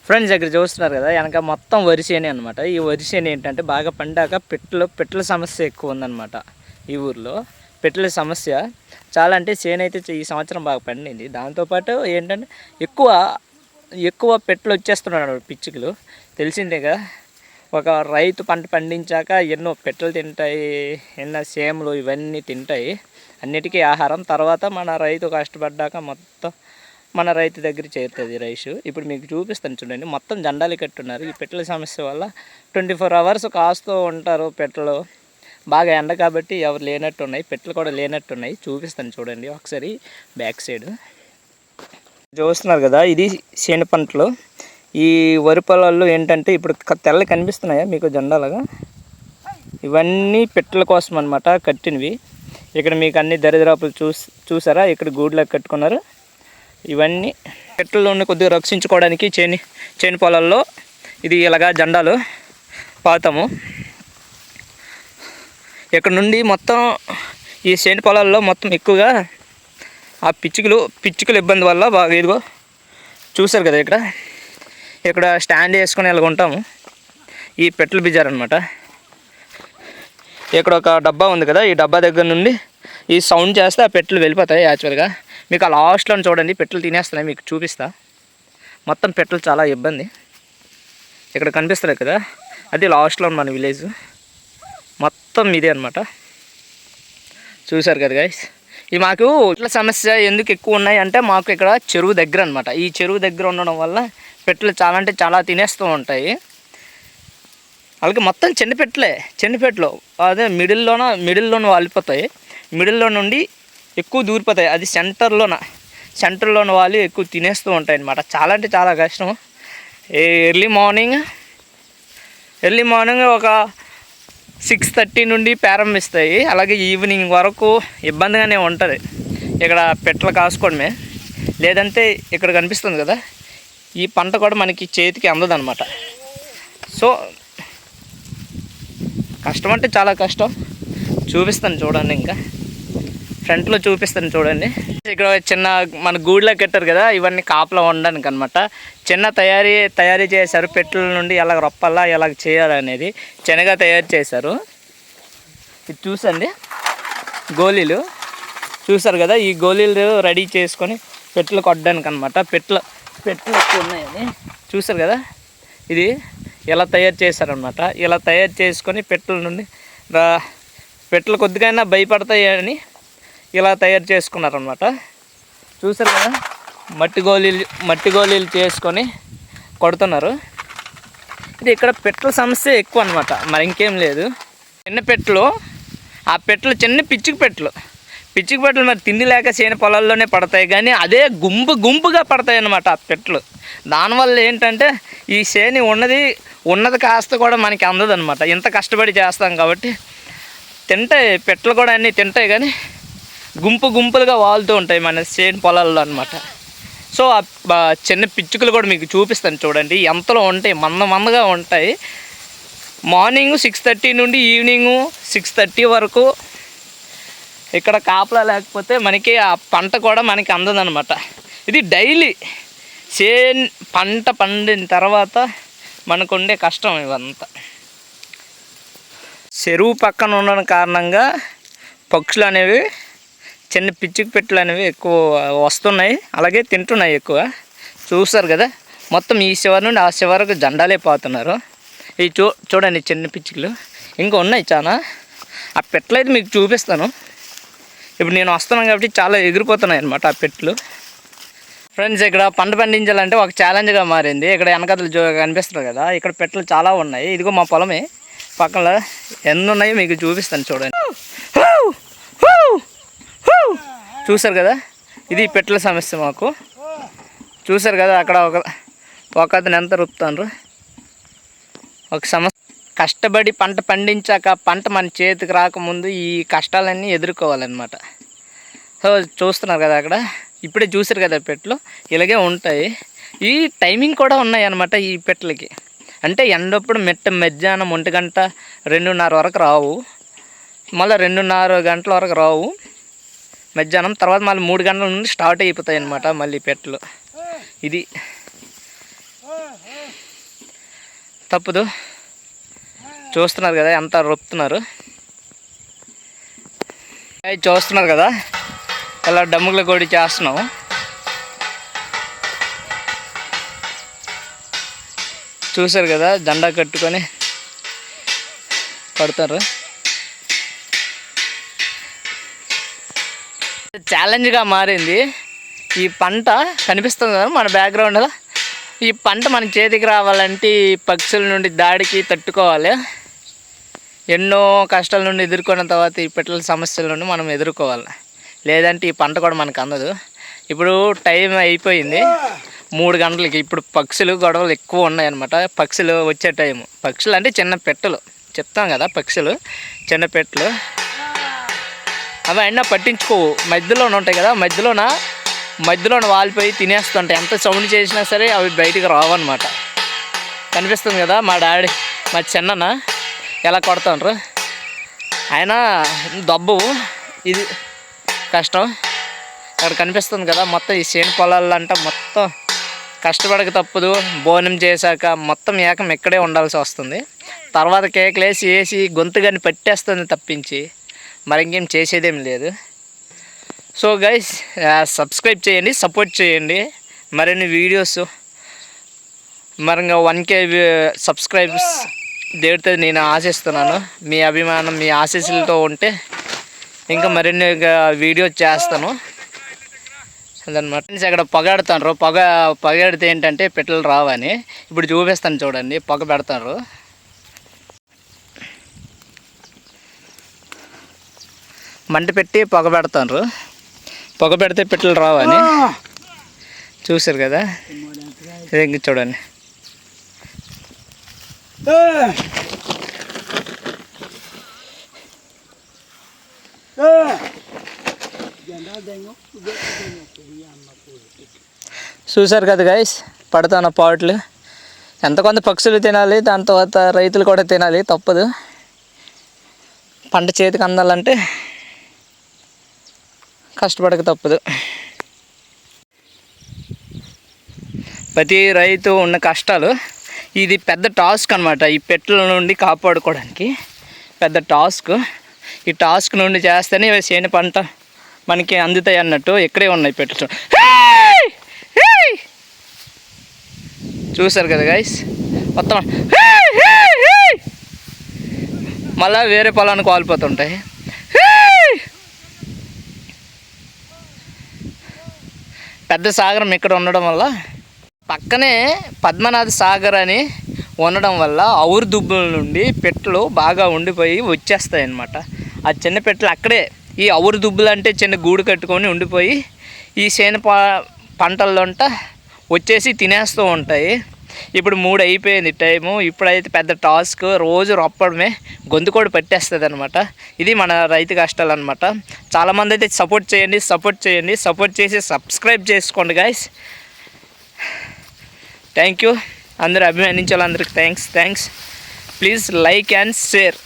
Friends ఇక్కడ చూస్తున్నారు కదా, వెనక మొత్తం వరిసేనే అనమాట. ఈ వరిసేని ఏంటంటే బాగా పండాక పిట్టల సమస్య ఎక్కువ ఉందన్నమాట. ఈ ఊర్లో పిట్టల సమస్య చాలా, అంటే చేను అయితే ఈ సంవత్సరం బాగా పండింది. దాంతోపాటు ఏంటంటే ఎక్కువ పిట్టలు వచ్చేస్తున్నాడు, పిచ్చుకలు తెలిసిందే కదా. ఒక రైతు పంట పండించాక ఎన్నో పిట్టలు తింటాయి, ఎన్నో సేమలు ఇవన్నీ తింటాయి, అన్నిటికీ ఆహారం. తర్వాత మన రైతు కష్టపడ్డాక మొత్తం మన రైతు దగ్గర చేరుతుంది రైస్. ఇప్పుడు మీకు చూపిస్తాను చూడండి, మొత్తం జెండాలు కట్టున్నారు. ఈ పిట్టల సమస్య వల్ల 24 hours కాస్తూ ఉంటారు పిట్టలు. బాగా ఎండ కాబట్టి ఎవరు లేనట్టున్నాయి, పిట్టలు కూడా లేనట్టున్నాయి. చూపిస్తాను చూడండి ఒకసారి బ్యాక్ సైడ్. చూస్తున్నారు కదా, ఇది చేను పంటలు. ఈ వరి పొలాల్లో ఏంటంటే ఇప్పుడు తెల్ల కనిపిస్తున్నాయా మీకు జెండాలుగా, ఇవన్నీ పిట్టల కోసం అనమాట కట్టినవి. ఇక్కడ మీకు అన్ని దరిద్రాపులు చూసారా, ఇక్కడ గూడ్లకు కట్టుకున్నారు. ఇవన్నీ పిట్టలను కొద్దిగా రక్షించుకోవడానికి చేను పొలాల్లో ఇది ఇలాగా జెండాలు పాతాము. ఇక్కడ నుండి మొత్తం ఈ చేను పొలాల్లో మొత్తం ఎక్కువగా ఆ పిచ్చుకలు ఇబ్బంది వల్ల బాగా ఇదిగో చూసారు కదా, ఇక్కడ స్టాండ్ వేసుకొని ఇలాగ ఉంటాము. ఈ పిట్టల బిజార్ అనమాట. ఇక్కడ ఒక డబ్బా ఉంది కదా, ఈ డబ్బా దగ్గర నుండి ఈ సౌండ్ చేస్తే ఆ పిట్టలు వెళ్ళిపోతాయి. యాక్చువల్గా మీకు ఆ లాస్ట్లో చూడండి, పిట్టలు తినేస్తున్నాయి, మీకు చూపిస్తా. మొత్తం పిట్టలు చాలా ఇబ్బంది. ఇక్కడ కనిపిస్తుంది కదా, అది లాస్ట్లో మన విలేజ్ మొత్తం ఇదే అనమాట. చూసారు కదా గైస్. ఇది మాకు పిట్టల సమస్య ఎందుకు ఎక్కువ ఉన్నాయి అంటే, మాకు ఇక్కడ చెరువు దగ్గర అనమాట. ఈ చెరువు దగ్గర ఉండడం వల్ల పిట్టలు చాలా అంటే చాలా తినేస్తూ ఉంటాయి. అలాగే మొత్తం చెండిపెట్టలు అదే మిడిల్లోన వాలిపోతాయి. మిడిల్లో నుండి ఎక్కువ దూరిపోతాయి, అది సెంటర్లోన వాళ్ళు ఎక్కువ తినేస్తూ ఉంటాయి అన్నమాట. చాలా అంటే చాలా కష్టం. ఎర్లీ మార్నింగ్ ఒక 6:30 నుండి ప్రారంభిస్తాయి. అలాగే ఈవినింగ్ వరకు ఇబ్బందిగానే ఉంటుంది ఇక్కడ పిట్టలు కాసుకోవడమే. లేదంటే ఇక్కడ కనిపిస్తుంది కదా, ఈ పంట కూడా మనకి చేతికి అందదన్నమాట. సో కష్టం అంటే చాలా కష్టం. చూపిస్తాను చూడండి, ఇంకా ఫ్రంట్లో చూపిస్తాను చూడండి. ఇక్కడ చిన్న మన గూడ్లో కట్టారు కదా, ఇవన్నీ కాపలా ఉండడానికి అనమాట. చిన్న తయారీ చేశారు. పెట్టెల నుండి ఎలాగ రొప్పల్లా ఎలాగ చేయాలనేది చిన్నగా తయారు చేశారు. ఇది చూసండి, గోళీలు చూసారు కదా, ఈ గోళీలు రెడీ చేసుకొని పెట్టెలు కొట్టడానికి అనమాట. పెట్టెలు ఎక్కువ ఉన్నాయని చూసారు కదా, ఇది ఇలా తయారు చేశారనమాట. ఇలా తయారు చేసుకొని పెట్టెల నుండి పెట్టెలు కొద్దిగా భయపడతాయి అని ఇలా తయారు చేసుకున్నారనమాట. చూసారు కదా, మట్టి గోళీలు చేసుకొని కొడుతున్నారు. ఇది ఇక్కడ పెట్టెల సమస్య ఎక్కువ అనమాట, మరి ఇంకేం లేదు. చిన్న పెట్టెలు, ఆ పెట్టెలు చిన్న పిచ్చికి పెట్టెలు మరి తిండి లేక చేను పొలాల్లోనే పడతాయి, కానీ అదే గుంపుగా పడతాయి అన్నమాట ఆ పెట్టెలు. దానివల్ల ఏంటంటే ఈ చేను ఉన్నది కాస్త కూడా మనకి అందదన్నమాట. ఇంత కష్టపడి చేస్తాం కాబట్టి పెట్టెలు కూడా అన్నీ తింటాయి, కానీ గుంపులుగా వాలుతూ ఉంటాయి మన చేను పొలాల్లో అనమాట. సో ఆ చిన్న పిచ్చుకలు కూడా మీకు చూపిస్తాను చూడండి, ఎంతలో ఉంటాయి, మందగా ఉంటాయి. మార్నింగ్ 6:30 నుండి ఈవినింగ్ 6:30 వరకు ఇక్కడ కాపలా లేకపోతే మనకి ఆ పంట కూడా మనకి అందదనమాట. ఇది డైలీ పంట పండిన తర్వాత మనకుండే కష్టం ఇవంతా. చెరువు పక్కన ఉండడం కారణంగా పక్షులు అనేవి, చిన్న పిచ్చుక పెట్టెలు అనేవి ఎక్కువ వస్తున్నాయి, అలాగే తింటున్నాయి ఎక్కువ. చూస్తారు కదా, మొత్తం ఈ చివరి నుండి ఆ చివరకు జెండాలే పోతున్నారు. ఇవి చూడండి చిన్న పిచ్చుకలు ఇంకా ఉన్నాయి చాలా. ఆ పెట్టెలు అయితే మీకు చూపిస్తాను. ఇప్పుడు నేను వస్తున్నాను కాబట్టి చాలా ఎగిరిపోతున్నాయి అన్నమాట ఆ పెట్టెలు. ఫ్రెండ్స్, ఇక్కడ పంట పండించాలంటే ఒక ఛాలెంజ్గా మారింది. ఇక్కడ వెనకతలు కనిపిస్తుంది కదా, ఇక్కడ పెట్టెలు చాలా ఉన్నాయి. ఇదిగో మా పొలమే పక్కన ఎన్ని ఉన్నాయో మీకు చూపిస్తాను చూడండి. చూసారు కదా, ఇది పెట్టెల సమస్య మాకు. చూసారు కదా, అక్కడ ఒక అతను ఎంత రూపుతాను. ఒక సమస్య, కష్టపడి పంట పండించాక పంట మన చేతికి రాకముందు ఈ కష్టాలన్నీ ఎదుర్కోవాలన్నమాట. సో చూస్తున్నారు కదా, అక్కడ ఇప్పుడే చూసారు కదా పెట్టెలు ఇలాగే ఉంటాయి. ఈ టైమింగ్ కూడా ఉన్నాయి అన్నమాట ఈ పెట్టెలకి. అంటే ఎండప్పుడు మధ్యాహ్నం 1 గంట 2:30 వరకు రావు, మళ్ళీ 2:30 గంటల వరకు రావు మధ్యాహ్నం. తర్వాత మళ్ళీ 3 గంటల నుండి స్టార్ట్ అయిపోతాయి అన్నమాట మళ్ళీ పెట్టెలు. ఇది తప్పదు. చూస్తున్నారు కదా ఎంత రొప్పుతున్నారు. చూస్తున్నారు కదా ఇలా డమ్ముల కొడి చేస్తున్నాము. చూసారు కదా జెండా కట్టుకొని పడతారు. ఛాలెంజ్గా మారింది ఈ పంట. కనిపిస్తుంది కదా మన బ్యాక్గ్రౌండ్లో. ఈ పంట మన చేతికి రావాలంటే ఈ పక్షుల నుండి దాడికి తట్టుకోవాలి. ఎన్నో కష్టాల నుండి ఎదుర్కొన్న తర్వాత ఈ పిట్టల సమస్యల నుండి మనం ఎదుర్కోవాలి. లేదంటే ఈ పంట కూడా మనకు అందదు. ఇప్పుడు టైం అయిపోయింది 3 గంటలకి. ఇప్పుడు పక్షులు గొడవలు ఎక్కువ ఉన్నాయన్నమాట. పక్షులు వచ్చే టైం. పక్షులు అంటే చిన్న పెట్టలు చెప్తాం కదా, పక్షులు చిన్న పెట్టలు. అవి అయినా పట్టించుకోవు. మధ్యలోనే ఉంటాయి కదా, మధ్యలోన వాలిపోయి తినేస్తుంటాయి. ఎంత సౌండ్ చేసినా సరే అవి బయటికి రావన్నమాట. కనిపిస్తుంది కదా మా డాడీ మా చిన్నన ఎలా కొడతాండ్రు. ఆయన దబ్బు ఇది కష్టం. అక్కడ కనిపిస్తుంది కదా మొత్తం ఈ చేను పొలాలంట మొత్తం కష్టపడక తప్పదు. భోజనం చేశాక మొత్తం ఏకం ఇక్కడే ఉండాల్సి వస్తుంది. తర్వాత కేకలేసి వేసి గొంతుగాని పట్టేస్తుంది తప్పించి మరి ఇంకేం చేసేదేం లేదు. సో గైస్ సబ్స్క్రైబ్ చేయండి, సపోర్ట్ చేయండి. మరిన్ని వీడియోస్ మరింగా 1K సబ్స్క్రైబర్స్ దేవుడితో నేను ఆశిస్తున్నాను. మీ అభిమానం మీ ఆశీస్సులతో ఉంటే ఇంకా మరిన్ని వీడియో చేస్తాను అదనమాట. అక్కడ పొగాడుతారు. పొగాడితే ఏంటంటే పిట్టలు రావని. ఇప్పుడు చూపిస్తాను చూడండి. పొగ పెడతారు. మంట పెట్టి పొగ పెడతారు. పొగ పెడితే పిట్టలు రావని. చూసారు కదా ఇంక చూడండి. చూసారు కదా గైస్ పడతాను పాటలు. ఎంత కొంత పక్షులు తినాలి, దాని తర్వాత రైతులు కూడా తినాలి. తప్పదు. పంట చేతికి అందాలంటే కష్టపడక తప్పదు. ప్రతి రైతు ఉన్న కష్టాలు. ఇది పెద్ద టాస్క్ అనమాట. ఈ పెట్టల నుండి కాపాడుకోవడానికి పెద్ద టాస్క్. ఈ టాస్క్ నుండి చేస్తేనే చేను పంట మనకి అందుతాయి అన్నట్టు. ఇక్కడే ఉన్నాయి పెట్టలు. చూసారు కదా గైస్ మొత్తం మళ్ళీ వేరే పొలానికి వాలిపోతుంటాయి. పెద్ద సాగరం ఇక్కడ ఉండడం వల్ల పక్కనే పద్మనాథ సాగర్ అని ఉండడం వల్ల ఔరు దుబ్బుల నుండి పెట్టలు బాగా ఉండిపోయి వచ్చేస్తాయి అన్నమాట. ఆ చిన్న పెట్టలు అక్కడే ఈ ఔరు దుబ్బులు అంటే చిన్న గూడు కట్టుకొని ఉండిపోయి ఈ చేను పంటల్లోంట వచ్చేసి తినేస్తూ ఉంటాయి. ఇప్పుడు 3 అయిపోయింది టైము. ఇప్పుడైతే పెద్ద టాస్క్. రోజు రొప్పడమే గొంతు కూడా పట్టేస్తుంది అనమాట. ఇది మన రైతు కష్టాలు అనమాట. చాలామంది అయితే సపోర్ట్ చేసి సబ్స్క్రైబ్ చేసుకోండి గాయస్. Thank you. అందరూ అభిమానించాలి. అందరికి thanks. Please like and share.